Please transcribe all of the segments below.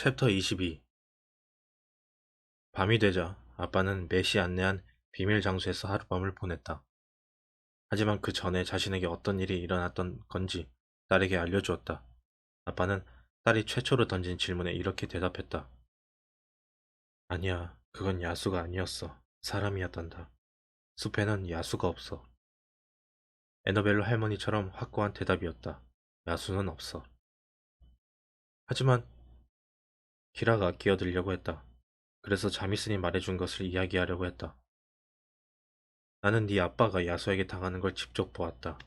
챕터 22. 밤이 되자 아빠는 메시 안내한 비밀 장소에서 하룻밤을 보냈다. 하지만 그 전에 자신에게 어떤 일이 일어났던 건지 딸에게 알려주었다. 아빠는 딸이 최초로 던진 질문에 이렇게 대답했다. 아니야, 그건 야수가 아니었어. 사람이었단다. 숲에는 야수가 없어. 에너벨로 할머니처럼 확고한 대답이었다. 야수는 없어. 하지만 키라가 끼어들려고 했다. 그래서 자미슨이 말해준 것을 이야기하려고 했다. 나는 네 아빠가 야수에게 당하는 걸 직접 보았다.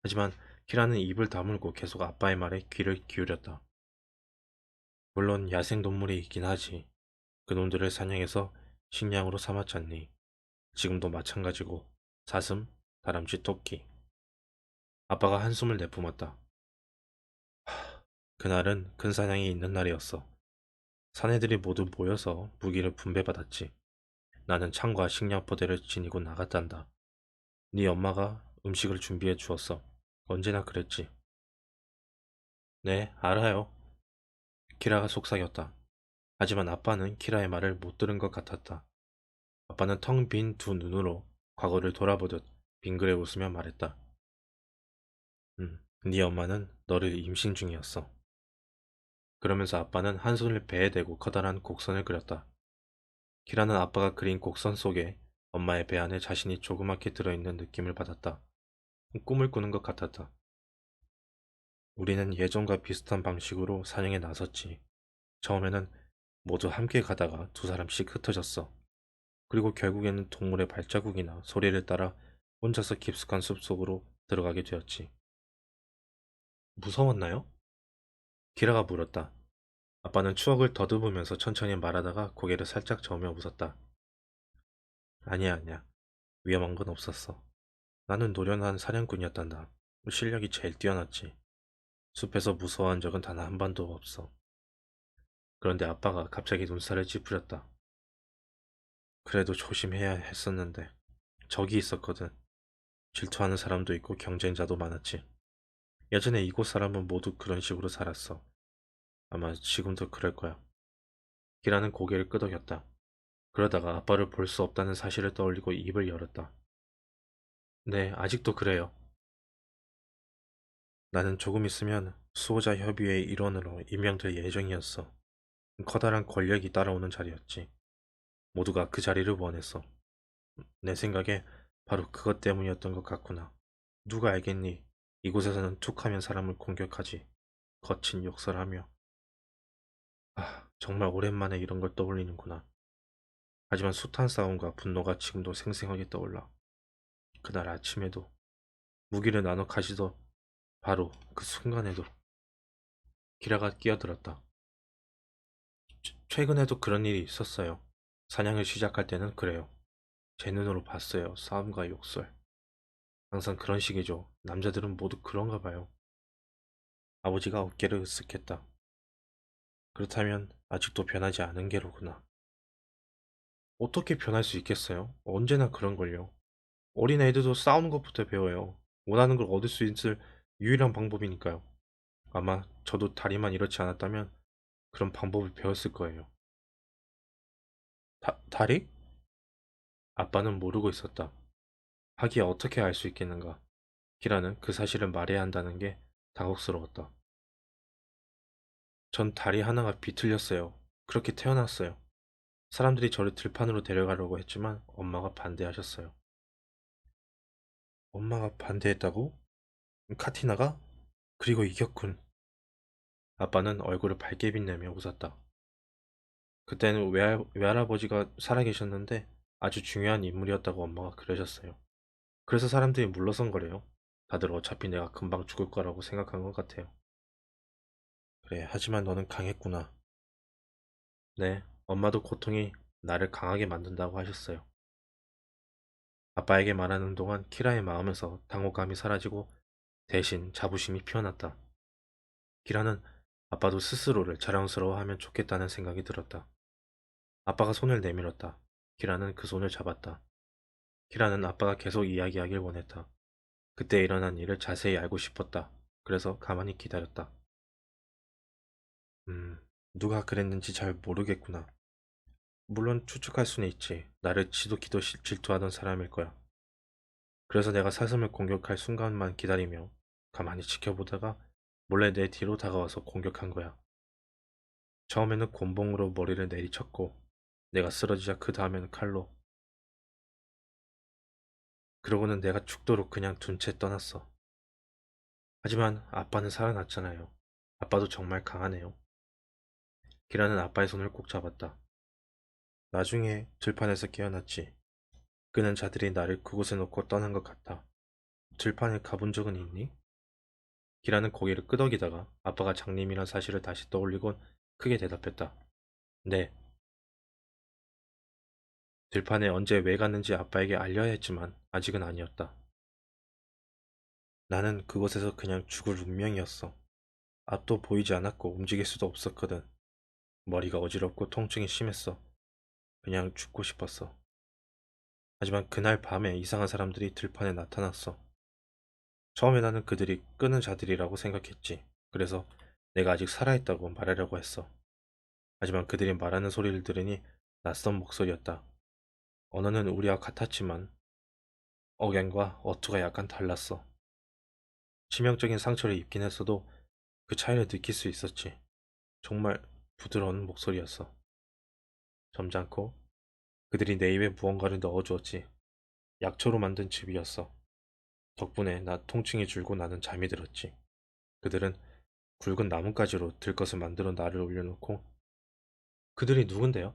하지만 키라는 입을 다물고 계속 아빠의 말에 귀를 기울였다. 물론 야생동물이 있긴 하지. 그놈들을 사냥해서 식량으로 삼았잖니. 지금도 마찬가지고 사슴, 다람쥐, 토끼. 아빠가 한숨을 내뿜었다. 그날은 큰 사냥이 있는 날이었어. 사내들이 모두 모여서 무기를 분배받았지. 나는 창과 식량포대를 지니고 나갔단다. 네 엄마가 음식을 준비해 주었어. 언제나 그랬지. 네, 알아요. 키라가 속삭였다. 하지만 아빠는 키라의 말을 못 들은 것 같았다. 아빠는 텅 빈 두 눈으로 과거를 돌아보듯 빙그레 웃으며 말했다. 네 엄마는 너를 임신 중이었어. 그러면서 아빠는 한 손을 배에 대고 커다란 곡선을 그렸다. 키라는 아빠가 그린 곡선 속에 엄마의 배 안에 자신이 조그맣게 들어있는 느낌을 받았다. 꿈을 꾸는 것 같았다. 우리는 예전과 비슷한 방식으로 사냥에 나섰지. 처음에는 모두 함께 가다가 두 사람씩 흩어졌어. 그리고 결국에는 동물의 발자국이나 소리를 따라 혼자서 깊숙한 숲속으로 들어가게 되었지. 무서웠나요? 키라가 물었다. 아빠는 추억을 더듬으면서 천천히 말하다가 고개를 살짝 저으며 웃었다. 아니야, 아니야. 위험한 건 없었어. 나는 노련한 사냥꾼이었단다. 실력이 제일 뛰어났지. 숲에서 무서워한 적은 단 한 번도 없어. 그런데 아빠가 갑자기 눈살을 찌푸렸다. 그래도 조심해야 했었는데. 적이 있었거든. 질투하는 사람도 있고 경쟁자도 많았지. 예전에 이곳 사람은 모두 그런 식으로 살았어. 아마 지금도 그럴 거야. 기라는 고개를 끄덕였다. 그러다가 아빠를 볼 수 없다는 사실을 떠올리고 입을 열었다. 네, 아직도 그래요. 나는 조금 있으면 수호자 협의회 일원으로 임명될 예정이었어. 커다란 권력이 따라오는 자리였지. 모두가 그 자리를 원했어. 내 생각에 바로 그것 때문이었던 것 같구나. 누가 알겠니? 이곳에서는 툭하면 사람을 공격하지. 거친 욕설하며. 아, 정말 오랜만에 이런 걸 떠올리는구나. 하지만 숱한 싸움과 분노가 지금도 생생하게 떠올라. 그날 아침에도 무기를 나눠 가시던 바로 그 순간에도 기라가 끼어들었다. 최근에도 그런 일이 있었어요. 사냥을 시작할 때는 그래요. 제 눈으로 봤어요. 싸움과 욕설. 항상 그런 식이죠. 남자들은 모두 그런가 봐요. 아버지가 어깨를 으쓱했다. 그렇다면 아직도 변하지 않은 게로구나. 어떻게 변할 수 있겠어요? 언제나 그런걸요. 어린애들도 싸우는 것부터 배워요. 원하는 걸 얻을 수 있을 유일한 방법이니까요. 아마 저도 다리만 이렇지 않았다면 그런 방법을 배웠을 거예요. 다리? 아빠는 모르고 있었다. 하기야 어떻게 알 수 있겠는가. 키라는 그 사실을 말해야 한다는 게 당혹스러웠다. 전 다리 하나가 비틀렸어요. 그렇게 태어났어요. 사람들이 저를 들판으로 데려가려고 했지만 엄마가 반대하셨어요. 엄마가 반대했다고? 카티나가? 그리고 이겼군. 아빠는 얼굴을 밝게 빛내며 웃었다. 그때는 외할아버지가 살아계셨는데 아주 중요한 인물이었다고 엄마가 그러셨어요. 그래서 사람들이 물러선 거래요. 다들 어차피 내가 금방 죽을 거라고 생각한 것 같아요. 그래, 하지만 너는 강했구나. 네, 엄마도 고통이 나를 강하게 만든다고 하셨어요. 아빠에게 말하는 동안 키라의 마음에서 당혹감이 사라지고 대신 자부심이 피어났다. 키라는 아빠도 스스로를 자랑스러워하면 좋겠다는 생각이 들었다. 아빠가 손을 내밀었다. 키라는 그 손을 잡았다. 키라는 아빠가 계속 이야기하길 원했다. 그때 일어난 일을 자세히 알고 싶었다. 그래서 가만히 기다렸다. 누가 그랬는지 잘 모르겠구나. 물론 추측할 수는 있지. 나를 지독히도 질투하던 사람일 거야. 그래서 내가 사슴을 공격할 순간만 기다리며 가만히 지켜보다가 몰래 내 뒤로 다가와서 공격한 거야. 처음에는 곤봉으로 머리를 내리쳤고 내가 쓰러지자 그 다음에는 칼로. 그러고는 내가 죽도록 그냥 둔 채 떠났어. 하지만 아빠는 살아났잖아요. 아빠도 정말 강하네요. 기라는 아빠의 손을 꼭 잡았다. 나중에 들판에서 깨어났지. 그는 자들이 나를 그곳에 놓고 떠난 것 같아. 들판에 가본 적은 있니? 기라는 고개를 끄덕이다가 아빠가 장님이란 사실을 다시 떠올리곤 크게 대답했다. 네. 들판에 언제 왜 갔는지 아빠에게 알려야 했지만 아직은 아니었다. 나는 그곳에서 그냥 죽을 운명이었어. 앞도 보이지 않았고 움직일 수도 없었거든. 머리가 어지럽고 통증이 심했어. 그냥 죽고 싶었어. 하지만 그날 밤에 이상한 사람들이 들판에 나타났어. 처음에 나는 그들이 끄는 자들이라고 생각했지. 그래서 내가 아직 살아있다고 말하려고 했어. 하지만 그들이 말하는 소리를 들으니 낯선 목소리였다. 언어는 우리와 같았지만 억양과 어투가 약간 달랐어. 치명적인 상처를 입긴 했어도 그 차이를 느낄 수 있었지. 정말 부드러운 목소리였어. 점잖고 그들이 내 입에 무언가를 넣어주었지. 약초로 만든 즙이었어. 덕분에 나 통증이 줄고 나는 잠이 들었지. 그들은 굵은 나뭇가지로 들것을 만들어 나를 올려놓고 그들이 누군데요?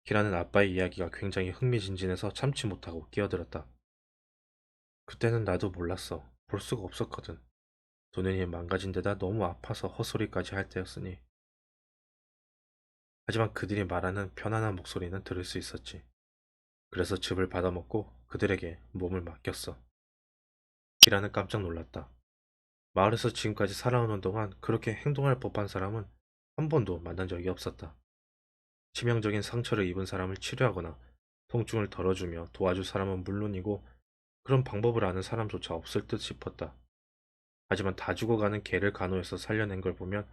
키라는 아빠의 이야기가 굉장히 흥미진진해서 참지 못하고 끼어들었다. 그때는 나도 몰랐어. 볼 수가 없었거든. 두 눈이 망가진 데다 너무 아파서 헛소리까지 할 때였으니. 하지만 그들이 말하는 편안한 목소리는 들을 수 있었지. 그래서 즙을 받아먹고 그들에게 몸을 맡겼어. 키라는 깜짝 놀랐다. 마을에서 지금까지 살아오는 동안 그렇게 행동할 법한 사람은 한 번도 만난 적이 없었다. 치명적인 상처를 입은 사람을 치료하거나 통증을 덜어주며 도와줄 사람은 물론이고 그런 방법을 아는 사람조차 없을 듯 싶었다. 하지만 다 죽어가는 개를 간호해서 살려낸 걸 보면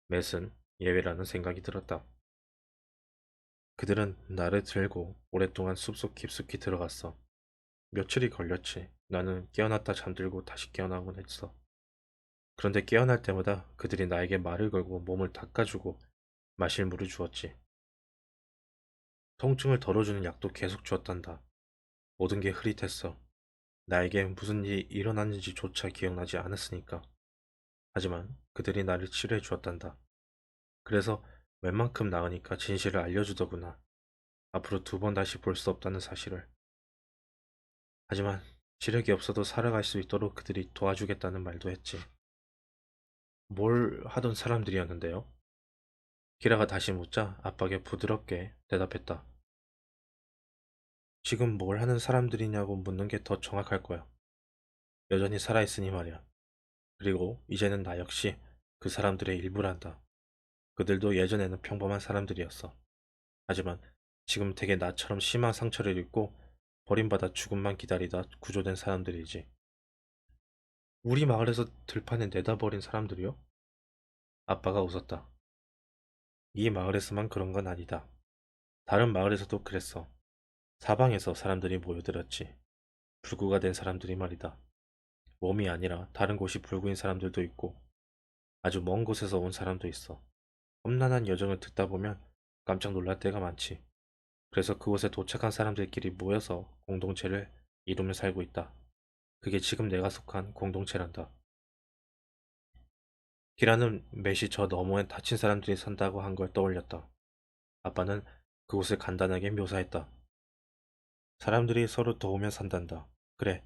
맷은 예외라는 생각이 들었다. 그들은 나를 들고 오랫동안 숲속 깊숙이 들어갔어. 며칠이 걸렸지. 나는 깨어났다 잠들고 다시 깨어나곤 했어. 그런데 깨어날 때마다 그들이 나에게 말을 걸고 몸을 닦아주고 마실 물을 주었지. 통증을 덜어주는 약도 계속 주었단다. 모든 게 흐릿했어. 나에게 무슨 일이 일어났는지조차 기억나지 않았으니까. 하지만 그들이 나를 치료해 주었단다. 그래서 웬만큼 나으니까 진실을 알려주더구나. 앞으로 두 번 다시 볼 수 없다는 사실을. 하지만 시력이 없어도 살아갈 수 있도록 그들이 도와주겠다는 말도 했지. 뭘 하던 사람들이었는데요? 키라가 다시 묻자 아빠가 부드럽게 대답했다. 지금 뭘 하는 사람들이냐고 묻는 게 더 정확할 거야. 여전히 살아있으니 말이야. 그리고 이제는 나 역시 그 사람들의 일부란다. 그들도 예전에는 평범한 사람들이었어. 하지만 지금 되게 나처럼 심한 상처를 입고 버림받아 죽음만 기다리다 구조된 사람들이지. 우리 마을에서 들판에 내다 버린 사람들이요? 아빠가 웃었다. 이 마을에서만 그런 건 아니다. 다른 마을에서도 그랬어. 사방에서 사람들이 모여들었지. 불구가 된 사람들이 말이다. 몸이 아니라 다른 곳이 불구인 사람들도 있고 아주 먼 곳에서 온 사람도 있어. 험난한 여정을 듣다 보면 깜짝 놀랄 때가 많지. 그래서 그곳에 도착한 사람들끼리 모여서 공동체를 이루며 살고 있다. 그게 지금 내가 속한 공동체란다. 기라는 매시 저 너머엔 다친 사람들이 산다고 한 걸 떠올렸다. 아빠는 그곳을 간단하게 묘사했다. 사람들이 서로 도우며 산단다. 그래,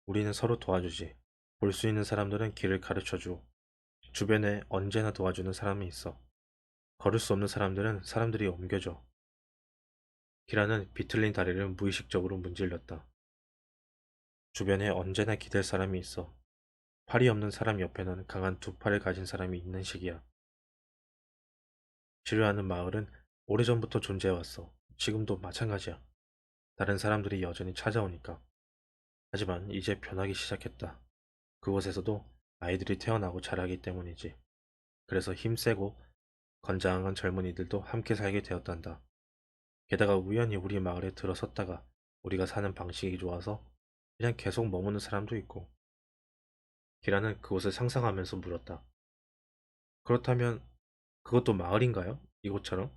우리는 서로 도와주지. 볼 수 있는 사람들은 길을 가르쳐주고 주변에 언제나 도와주는 사람이 있어. 걸을 수 없는 사람들은 사람들이 옮겨줘. 기라는 비틀린 다리를 무의식적으로 문질렀다. 주변에 언제나 기댈 사람이 있어. 팔이 없는 사람 옆에는 강한 두 팔을 가진 사람이 있는 식이야. 치료하는 마을은 오래전부터 존재해왔어. 지금도 마찬가지야. 다른 사람들이 여전히 찾아오니까. 하지만 이제 변하기 시작했다. 그곳에서도 아이들이 태어나고 자라기 때문이지. 그래서 힘세고 건장한 젊은이들도 함께 살게 되었단다. 게다가 우연히 우리 마을에 들어섰다가 우리가 사는 방식이 좋아서 그냥 계속 머무는 사람도 있고. 기라는 그곳을 상상하면서 물었다. 그렇다면 그것도 마을인가요? 이곳처럼?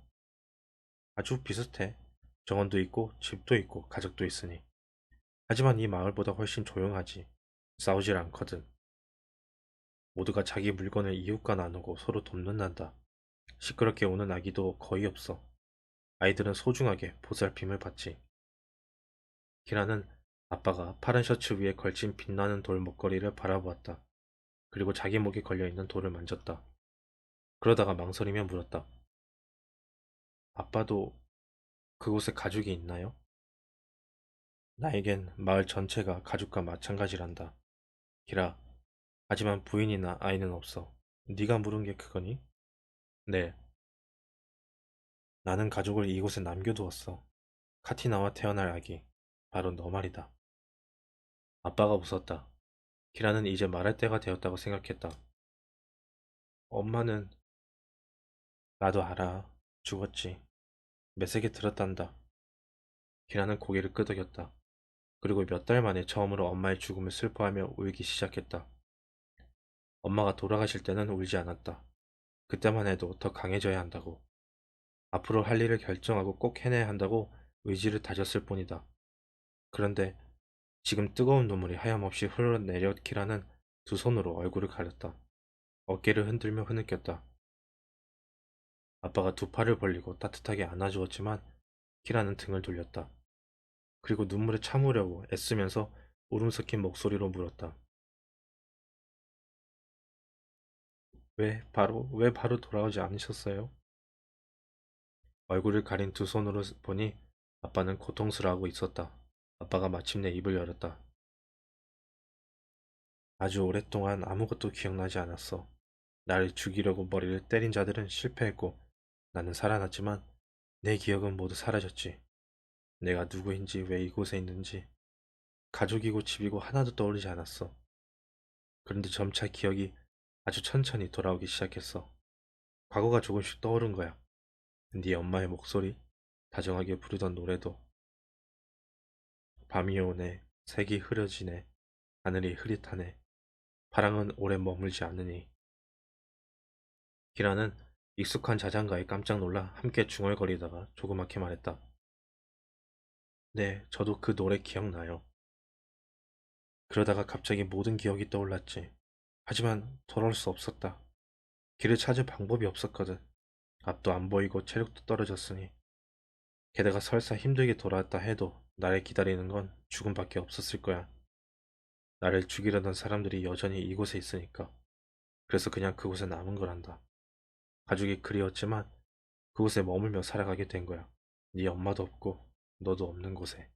아주 비슷해. 정원도 있고 집도 있고 가족도 있으니. 하지만 이 마을보다 훨씬 조용하지. 싸우질 않거든. 모두가 자기 물건을 이웃과 나누고 서로 돕는단다. 시끄럽게 우는 아기도 거의 없어. 아이들은 소중하게 보살핌을 받지. 키라는 아빠가 파란 셔츠 위에 걸친 빛나는 돌 목걸이를 바라보았다. 그리고 자기 목에 걸려있는 돌을 만졌다. 그러다가 망설이며 물었다. 아빠도 그곳에 가족이 있나요? 나에겐 마을 전체가 가족과 마찬가지란다. 키라, 하지만 부인이나 아이는 없어. 네가 물은 게 그거니? 네, 나는 가족을 이곳에 남겨두었어. 카티나와 태어날 아기. 바로 너 말이다. 아빠가 웃었다. 키라는 이제 말할 때가 되었다고 생각했다. 엄마는 나도 알아. 죽었지. 메색에 들었단다. 키라는 고개를 끄덕였다. 그리고 몇 달 만에 처음으로 엄마의 죽음을 슬퍼하며 울기 시작했다. 엄마가 돌아가실 때는 울지 않았다. 그때만 해도 더 강해져야 한다고. 앞으로 할 일을 결정하고 꼭 해내야 한다고 의지를 다졌을 뿐이다. 그런데 지금 뜨거운 눈물이 하염없이 흘러내려 키라는 두 손으로 얼굴을 가렸다. 어깨를 흔들며 흐느꼈다. 아빠가 두 팔을 벌리고 따뜻하게 안아주었지만 키라는 등을 돌렸다. 그리고 눈물을 참으려고 애쓰면서 울음 섞인 목소리로 물었다. 왜 바로 돌아오지 않으셨어요? 얼굴을 가린 두 손으로 보니 아빠는 고통스러워하고 있었다. 아빠가 마침내 입을 열었다. 아주 오랫동안 아무것도 기억나지 않았어. 나를 죽이려고 머리를 때린 자들은 실패했고 나는 살아났지만 내 기억은 모두 사라졌지. 내가 누구인지 왜 이곳에 있는지 가족이고 집이고 하나도 떠오르지 않았어. 그런데 점차 기억이 아주 천천히 돌아오기 시작했어. 과거가 조금씩 떠오른 거야. 네 엄마의 목소리, 다정하게 부르던 노래도. 밤이 오네, 색이 흐려지네, 하늘이 흐릿하네, 파랑은 오래 머물지 않으니. 기라는 익숙한 자장가에 깜짝 놀라 함께 중얼거리다가 조그맣게 말했다. 네, 저도 그 노래 기억나요. 그러다가 갑자기 모든 기억이 떠올랐지. 하지만 돌아올 수 없었다. 길을 찾을 방법이 없었거든. 앞도 안 보이고 체력도 떨어졌으니. 게다가 설사 힘들게 돌아왔다 해도 나를 기다리는 건 죽음밖에 없었을 거야. 나를 죽이려던 사람들이 여전히 이곳에 있으니까. 그래서 그냥 그곳에 남은 거란다. 가족이 그리웠지만 그곳에 머물며 살아가게 된 거야. 네 엄마도 없고 너도 없는 곳에.